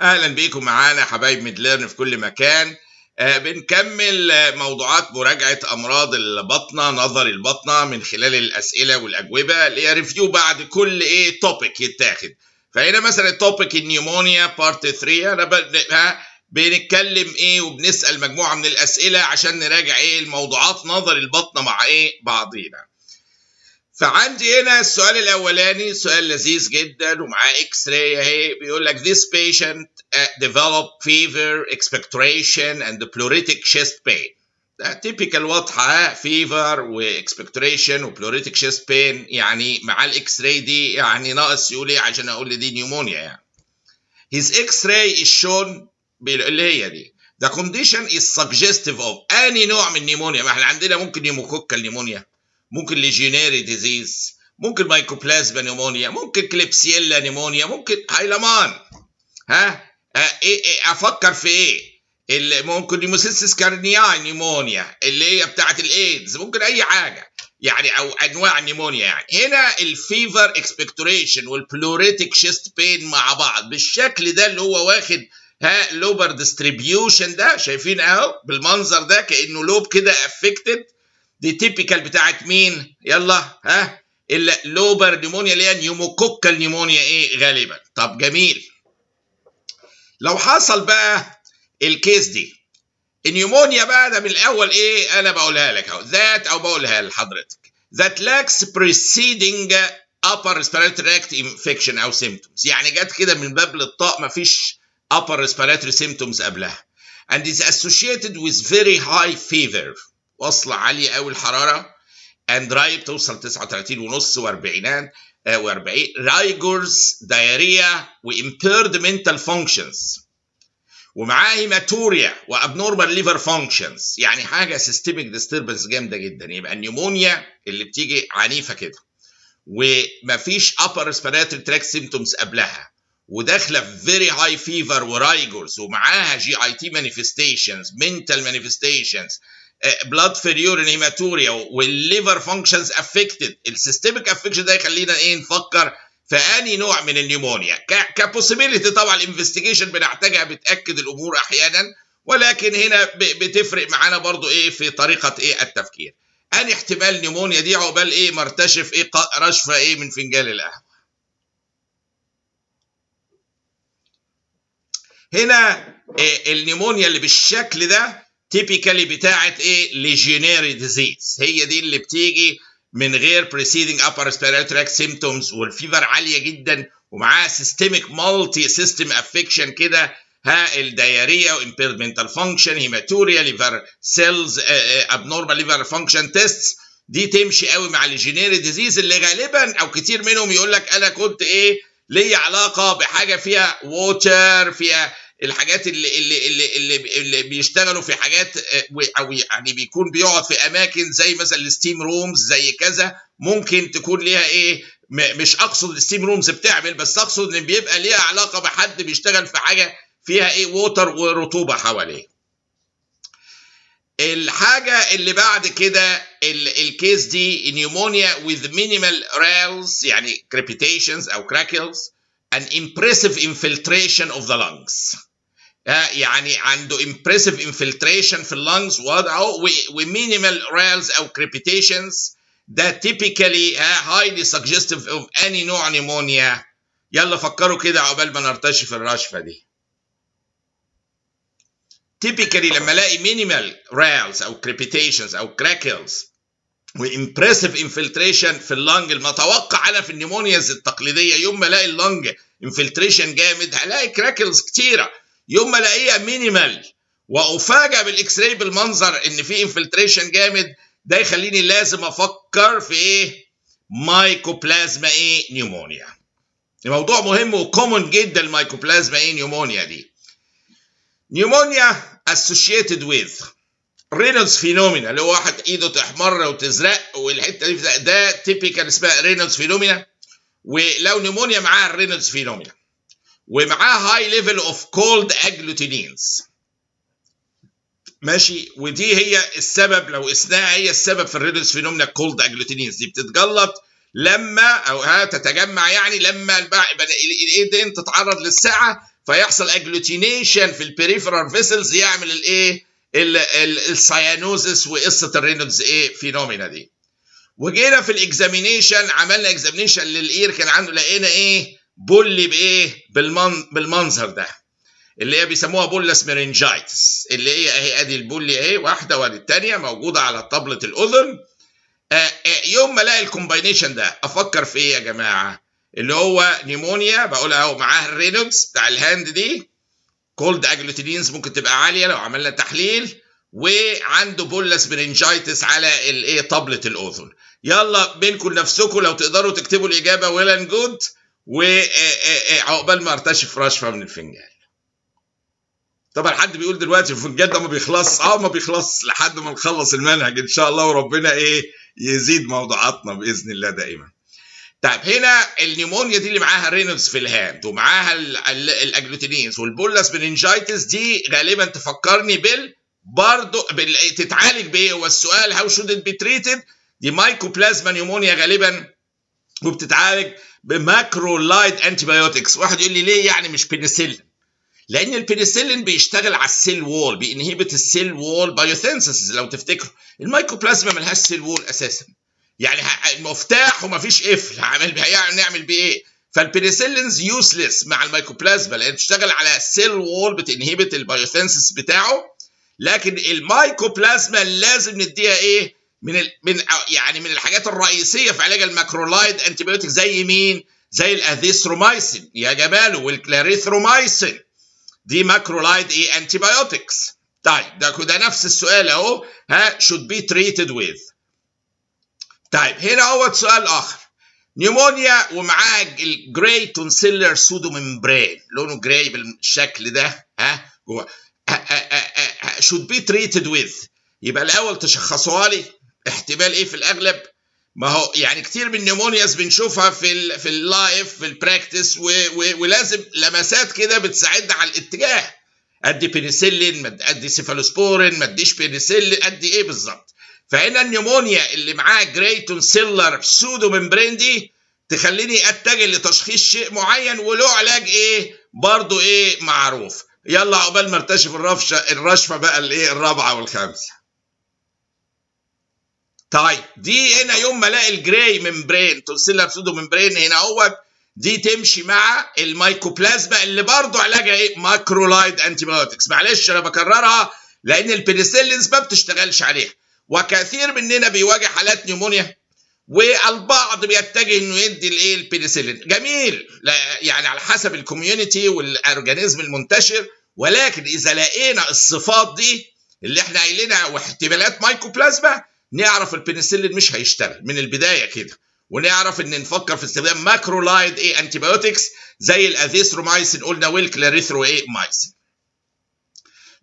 اهلا بيكم معانا حبايب ميدليرن في كل مكان. بنكمل موضوعات مراجعه امراض البطنه، نظري البطنه من خلال الاسئله والاجوبه اللي هي ريفيو بعد كل توبيك يتاخد. فهنا مثلا التوبيك النيومونيا بارت 3 انا بنتكلم وبنسال مجموعه من الاسئله عشان نراجع الموضوعات نظري البطنه مع بعضينا. فعندي هنا السؤال الاولاني سؤال لذيذ جدا ومعاه اكس راي اهي، بيقول لك this patient developed fever, expectoration and pleuritic chest pain. ده تيبيكال واضحه، فيفر واكسبكتوريشن وبلوريتك شيست بين، يعني مع الاكس راي دي يعني ناقص يقول ايه عشان اقول لي دي نيومونيا يعني. His X-ray is shown اللي هي دي. The condition is suggestive of أي نوع من النيمونيا. ما احنا عندنا ممكن نيموكوكال نيمونيا، ممكن ليجينيري ديزيز، ممكن مايكوبلازما نيمونيا، ممكن كليبسيلا نيمونيا، ممكن هايلمان. افكر في ممكن نيموسيسيس كارنياي نيمونيا اللي هي بتاعه الايدز، ممكن اي حاجه يعني، او انواع النيمونيا يعني. هنا الفيفر اكسبكتوريشن والبلوريتك شيست بين مع بعض بالشكل ده اللي هو واخد لوبر ديستريبيوشن ده، شايفين اهو بالمنظر ده كانه لوب كده افكتد. دي تيبيكال بتاعت مين؟ يلا اللوبر نيمونيا اللي هي نيوموكوكال نيمونيا غالبا. طب جميل. لو حصل بقى الكيس دي النيومونيا بقى ده من الاول انا بقولها لك اهو ذات، او بقولها لحضرتك that lacks preceding upper respiratory tract infection او symptoms، يعني جت كده من باب للطاق مفيش upper respiratory symptoms قبلها and is associated with very high fever، واصله عاليه قوي الحراره and dry بتوصل 39.5 و40 رايجورز دايريا وimpaired mental functions، ومعاه هيماتوريا وابنورمال ليفر فانكشنز، يعني حاجه سيستميك ديستربنس جامده جدا. يبقى النيمونيا اللي بتيجي عنيفه كده ومفيش upper respiratory tract symptoms قبلها وداخله في فيري هاي فيفر ورايجورز ومعاها جي اي تي مانيفستيشنز، منتال مانيفستيشنز، بلاد في اليورين، هيماتوريا، والليفر فانكشنز افكتد. السيستميك افكشن ده يخلينا نفكر في اني نوع من النيمونيا كبوسيبيليتي. طبعا الانفستيجيشن بنحتاجها بتاكد الامور احيانا، ولكن هنا بتفرق معانا برضو في طريقه التفكير. اني احتمال نيمونيا دي عقبال مرتشف رشفه من فنجان القهوه. هنا النيمونيا اللي بالشكل ده تيبيكالي بتاعت ليجيونيري ديزيز، هي دي اللي بتيجي من غير preceding upper respiratory tract symptoms والفيفر عاليه جدا ومعاها systemic multi system affection كده، الدياريه وimpaired mental function، هيماتوريا، ليفر سيلز، abnormal liver function tests. دي تمشي قوي مع الليجيونيري ديزيز اللي غالبا او كتير منهم يقول لك انا كنت ليا علاقه بحاجه فيها ووتر، فيها الحاجات اللي بيشتغلوا في حاجات، او يعني بيكون بيقعد في اماكن زي مثلا الستيم رومز زي كذا، ممكن تكون ليها مش اقصد الستيم رومز بتعمل، بس اقصد ان بيبقى ليها علاقه بحد بيشتغل في حاجه فيها ووتر ورطوبه حواليه. الحاجه اللي بعد كده الكيس دي نيومونيا with minimal rales يعني crepitations او crackles an impressive infiltration of the lungs، يعني عنده impressive infiltration في اللنجز وضعه ومينيمال رالز او crepitations. ده typically highly suggestive of any نوع نيمونيا. يلا فكروا كده عقبال ما نرتشف الرشفه دي. typically لما الاقي minimal rales او crepitations او crackles وامبرسيف انفلتريشن في اللنج، المتوقع انا في النيمونياز التقليديه يوم ما الاقي اللنج انفلتريشن جامد هلاقي كراكلز كتيره، يوم ما الاقيها مينيمال وافاجئ بالاكس راي بالمنظر ان في انفلتريشن جامد، ده يخليني لازم افكر في مايكوبلازما نيمونيا. الموضوع مهم وكومن جدا المايكوبلازما نيمونيا دي. نيمونيا associated with رينولدز فينومينا، اللي هو واحد ايده تحمر وتزرق والحته دي ده تيبيكال اسمها رينولدز فينومينا. ولو نيمونيا معاها الرينولدز فينومينا ومعاها هاي ليفل اوف كولد اجلوتينينز، ماشي، ودي هي السبب لو قسناها هي السبب في الرينولدز فينومينا. الكولد اجلوتينينز دي بتتجلط لما او تتجمع يعني لما الايدين تتعرض للسعه فيحصل اجلوتينيشن في البريفرال فيسلز يعمل الايه السيانوزس وقصه الرينولدز ايه فينومينا دي. وجينا في الاكزامينيشن عملنا اكزامينيشن للاير كان عنده لقينا ايه بولي بايه بالمنظر ده اللي هي بيسموها بولس ميرنجايتس اللي هي اهي ادي البولي اهي واحده وادي الثانيه موجوده على طبله الاذن. يوم ما الاقي الكومباينيشن ده افكر في ايه يا جماعه اللي هو نيمونيا بقولها اهو معاها الرينولدز بتاع الهاند دي كولد اجلوتينينز ممكن تبقى عاليه لو عملنا تحليل وعنده بولس برينجايتس على الايه طبله الاذن. يلا بينكم نفسكم لو تقدروا تكتبوا الاجابه ويل اند جود وعقبال ما ارتشف رشفه من الفنجان. طبعا حد بيقول دلوقتي الفنجان ده ما بيخلص ما بيخلص لحد ما نخلص المنهج ان شاء الله وربنا ايه يزيد موضوعاتنا باذن الله دايما. طيب هنا النيمونيا دي اللي معاها رينولدز في الهاند ومعاها الاجلوتينينز والبولس برينجايتس دي غالبا تفكرني برضه تتعالج بايه؟ هو السؤال هاو شود ات بي تريتد؟ دي مايكوبلازما نيمونيا غالبا وبتتعالج بماكرولايد انتي بايوتكس. واحد يقول لي ليه يعني مش بنسلين؟ لان البنسلين بيشتغل على السيل وول بينهبت السيل وول بايوسينثيسيس. لو تفتكروا المايكوبلازما ملهاش سيل وول اساسا يعني المفتاح ومفيش قفل هنعمل بيه ايه؟ فالبنسلينز يوسلس مع المايكوبلازما لان بتشتغل على السيل وول بتنهبت البايوسينثيسيس بتاعه. لكن المايكوبلازما لازم نديها ايه من الحاجات الرئيسيه في علاج الماكرولايد انتيبيوتيك زي مين؟ زي الاذيثرومايسين يا جماله والكلاريثرومايسين دي ماكرولايد ايه انتيبيوتكس. طيب ده نفس السؤال اهو should be treated with. طيب هنا هو سؤال اخر نيمونيا ومعاه الجراي تونسيلر سودو ممبرين لونه جراي بالشكل ده جوه should be treated with. يبقى الاول تشخصوها لي احتمال ايه في الاغلب؟ ما هو يعني كتير من النيمونياز بنشوفها في اللايف في البراكتس ولازم لمسات كده بتساعدنا على الاتجاه. ادي بنسلين ادي سيفالوسبورين ما اديش بنسلين ادي ايه بالظبط. فهنا النيمونيا اللي معاها جراي تونسيلر سودو ممبرين دي تخليني اتجه لتشخيص شيء معين وله علاج ايه برضو ايه معروف. يلا عقبال ما ارتشف الرشفه بقى الايه الرابعه والخامسه. طيب دي هنا يوم ما الاقي الجراي ممبرين تونسيلر سودو ممبرين هنا اهوت دي تمشي مع المايكوبلازما اللي برضو علاجها ايه ماكرولايد انتيبيوتكس. معلش انا بكررها لان البنسلينز ما بتشتغلش عليها وكثير مننا بيواجه حالات نيمونيا والبعض بيتجه انه يدي الايه البنسلين. جميل يعني على حسب الكوميونتي والاورجانيزم المنتشر ولكن اذا لقينا الصفات دي اللي احنا قايلينها واحتمالات مايكوبلازما نعرف البنسلين مش هيشتغل من البدايه كده ونعرف ان نفكر في استخدام ماكرولايد ايه انتيبيوتكس زي الاذيثرومايسين قلنا والكلاريثرو ايه مايسين.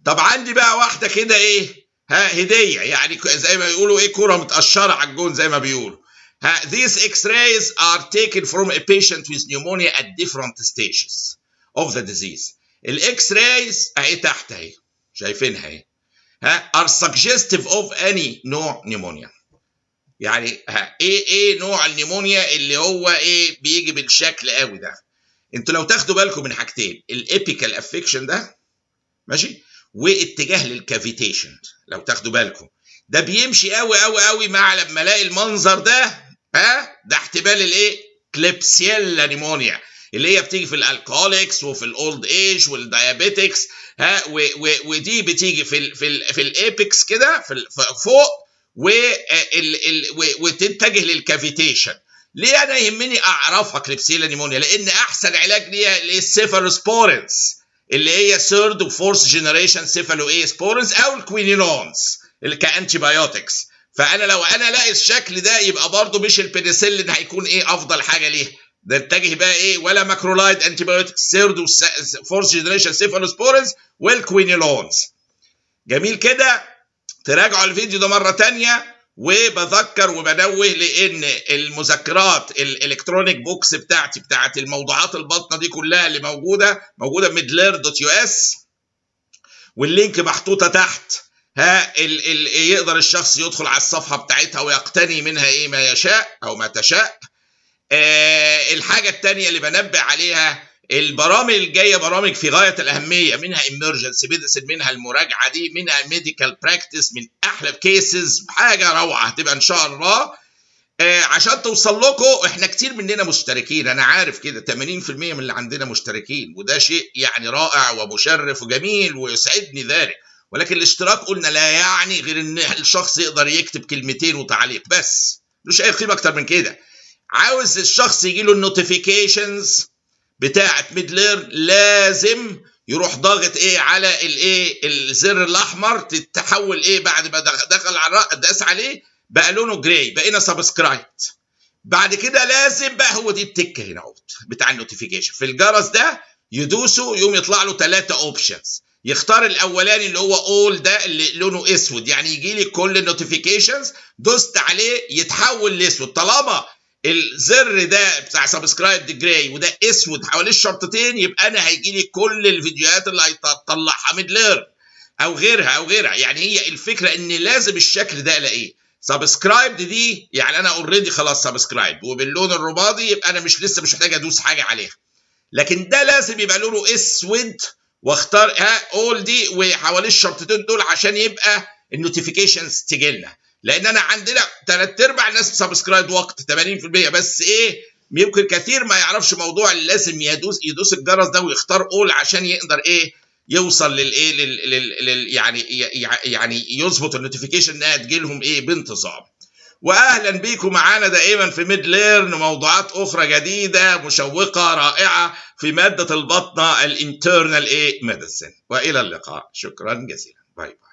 طب عندي بقى واحده كده ايه هديه يعني زي ما بيقولوا ايه كوره متقشره على الجون زي ما بيقولوا. These X-rays are taken from a patient with pneumonia at different stages of the disease. الاكس رايز اهي تحت اهي شايفينها اهي are suggestive of any نوع نيمونيا. يعني ايه نوع النيمونيا اللي هو ايه بيجي بالشكل قوي ده. انتوا لو تاخدوا بالكم من حاجتين الابيكال افكشن ده ماشي واتجاه للكافيتيشن لو تاخدوا بالكم ده بيمشي قوي قوي قوي مع لما الاقي المنظر ده ده احتمال الايه كليبسيلا نيمونيا اللي هي بتيجي في الالكوليكس وفي الاولد ايج والدايابيتكس ودي بتيجي في الابيكس كده فوق وتتجه للكافيتيشن. ليه انا يهمني اعرفها كليبسيلا نيمونيا؟ لان احسن علاج ليها السيفالوسبورينز اللي هي ثيرد وفورث جنريشن سيفالو ايه سبورينز او الكوينينونز اللي كانتي بايوتكس. فانا لو انا الاقي الشكل ده يبقى برضه مش البنسلين هيكون ايه افضل حاجه ليه. ده اتجه بقى ايه ولا ماكرولايد انتي بايوتكس ثيرد وفورث جنريشن سيفالوسبورينز والكوينينونز. جميل كده. تراجعوا الفيديو ده مره ثانيه وبذكر وبنوه لان المذكرات الالكترونيك بوكس بتاعت الموضوعات الباطنه دي كلها اللي موجوده midler.us واللينك محطوطه تحت. يقدر الشخص يدخل على الصفحه بتاعتها ويقتني منها ايه ما يشاء او ما تشاء. الحاجه الثانيه اللي بنبه عليها البرامج الجايه برامج في غايه الاهميه، منها emergency medicine، منها المراجعه دي، منها medical practice، من احلى الكيسز، حاجه روعه هتبقى ان شاء الله. عشان توصل لكم، احنا كتير مننا مشتركين، انا عارف كده 80% من اللي عندنا مشتركين، وده شيء يعني رائع ومشرف وجميل ويسعدني ذلك. ولكن الاشتراك قلنا لا يعني غير ان الشخص يقدر يكتب كلمتين وتعليق بس، مش اي قيمه اكتر من كده. عاوز الشخص يجي له النوتيفيكيشنز بتاعه ميدليرن، لازم يروح ضاغط على الزر الاحمر، تتحول بعد ما دخل على داس عليه بقى لونه جراي، بقينا سبسكرايب. بعد كده لازم بقى هو دي التكه هنا بتاع النوتيفيكيشن في الجرس ده، يدوسه يوم يطلع له 3 اوبشنز. يختار الاولاني اللي هو اول ده اللي لونه اسود، يعني يجي لي كل النوتيفيكيشنز، دوست عليه يتحول لاسود. طالما الزر ده بتاع سبسكرايب دي جراي وده اسود حواليه الشرطتين، يبقى انا هيجي لي كل الفيديوهات اللي هيطلعها ميدليرن او غيرها. يعني هي الفكره ان لازم الشكل ده الاقيه سبسكرايب دي، يعني انا اوريدي خلاص سبسكرايب وباللون الرمادي، يبقى انا مش محتاج ادوس حاجه عليها. لكن ده لازم يبقى لونه اسود، واختار اول دي وحواليه الشرطتين دول عشان يبقى النوتيفيكيشنز تجي لنا. لان انا عندنا 3/4 الناس سبسكرايب وقت 80%، بس يمكن كثير ما يعرفش موضوع، لازم يدوس الجرس ده ويختار اول عشان يقدر يوصل يعني يظبط النوتيفيكيشن انها تجي لهم بانتظام. واهلا بيكم معانا دائما في ميدليرن، موضوعات اخرى جديده مشوقه رائعه في ماده البطنه الانترنال ميديسن. والى اللقاء، شكرا جزيلا، باي باي.